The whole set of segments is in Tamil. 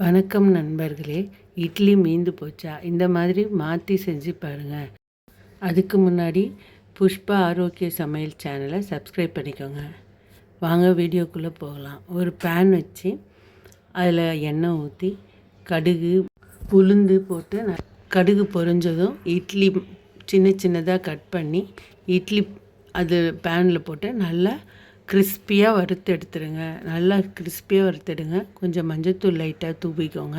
வணக்கம் நண்பர்களே. இட்லி மீந்து போச்சா? இந்த மாதிரி மாற்றி செஞ்சு பாருங்கள். அதுக்கு முன்னாடி புஷ்பா ஆரோக்கிய சமையல் சேனலை சப்ஸ்கிரைப் பண்ணிக்கோங்க. வாங்க வீடியோக்குள்ளே போகலாம். ஒரு பேன் வச்சு அதில் எண்ணெய் ஊற்றி கடுகு உளுந்து போட்டு கடுகு பொரிஞ்சதும் இட்லி சின்ன சின்னதாக கட் பண்ணி இட்லி அது பேனில் போட்டு நல்லா கிறிஸ்பியாக வறுத்து எடுத்துடுங்க. நல்லா கிறிஸ்பியாக வறுத்துடுங்க. கொஞ்சம் மஞ்சத்தூள் லைட்டாக தூவிக்கோங்க.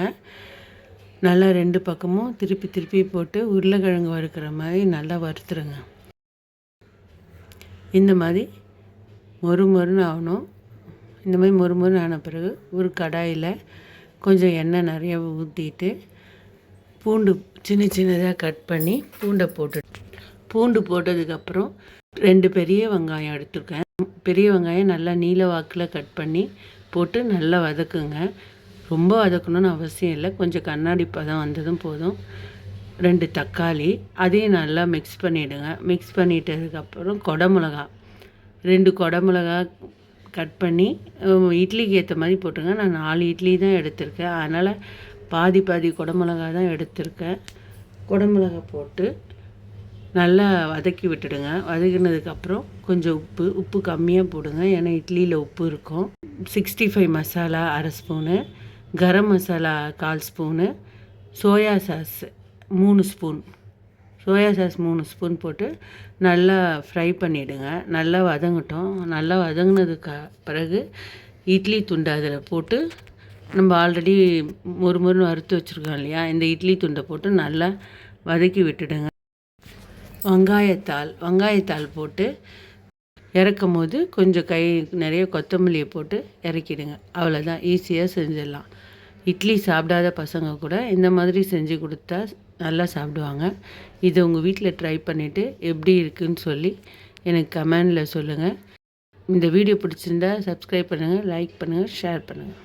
நல்லா 2 பக்கமும் திருப்பி திருப்பி போட்டு உருளைக்கிழங்கு வறுக்கிற மாதிரி நல்லா வறுத்துருங்க. இந்த மாதிரி மொறுமொறுன்னு ஆகணும். இந்த மாதிரி மொறுமொறுன்னு ஆன பிறகு ஒரு கடாயில் கொஞ்சம் எண்ணெய் நிறைய ஊற்றிட்டு பூண்டு சின்ன சின்னதாக கட் பண்ணி பூண்டு போட்டதுக்கப்புறம் 2 பெரிய வெங்காயம் எடுத்துருக்கேன். பெரிய வெங்காயம் நல்லா நீல வாக்கில் கட் பண்ணி போட்டு நல்லா வதக்குங்க. ரொம்ப வதக்கணும்னு அவசியம் இல்லை. கொஞ்சம் கண்ணாடி பதம் வந்ததும் போதும். 2 தக்காளி அதையும் நல்லா மிக்ஸ் பண்ணிவிடுங்க. மிக்ஸ் பண்ணிட்டதுக்கப்புறம் குடமிளகா 2 குடமிளகா கட் பண்ணி இட்லிக்கு ஏற்ற மாதிரி போட்டுங்க. நான் 4 இட்லி தான் எடுத்திருக்கேன். அதனால் பாதி குடமிளகா தான் எடுத்திருக்கேன். குடமிளகா போட்டு நல்லா வதக்கி விட்டுடுங்க. வதக்கினதுக்கப்புறம் கொஞ்சம் உப்பு கம்மியாக போடுங்க. ஏன்னா இட்லியில் உப்பு இருக்கும். 65 masala 1/2 spoon, garam masala 1/4 spoon, soya sauce 3 spoon 3 spoon போட்டு நல்லா ஃப்ரை பண்ணிவிடுங்க. நல்லா வதங்கட்டும். நல்லா வதங்கினதுக்கு பிறகு இட்லி துண்டை அதில் போட்டு நம்ம ஆல்ரெடி மொறுமொறுன்னு வறுத்து வச்சுருக்கோம் இல்லையா, இந்த இட்லி துண்டை போட்டு நல்லா வதக்கி விட்டுடுங்க. வெங்காயத்தாள் போட்டு இறக்கும் போது கொஞ்சம் கை நிறைய கொத்தமல்லியை போட்டு இறக்கிடுங்க. அவ்வளோதான், ஈஸியாக செஞ்சிடலாம். இட்லி சாப்பிடாத பசங்க கூட இந்த மாதிரி செஞ்சு கொடுத்தா நல்லா சாப்பிடுவாங்க. இதை உங்கள் வீட்டில் ட்ரை பண்ணிவிட்டு எப்படி இருக்குதுன்னு சொல்லி எனக்கு கமெண்டில் சொல்லுங்கள். இந்த வீடியோ பிடிச்சிருந்தா சப்ஸ்கிரைப் பண்ணுங்கள், லைக் பண்ணுங்கள், ஷேர் பண்ணுங்கள்.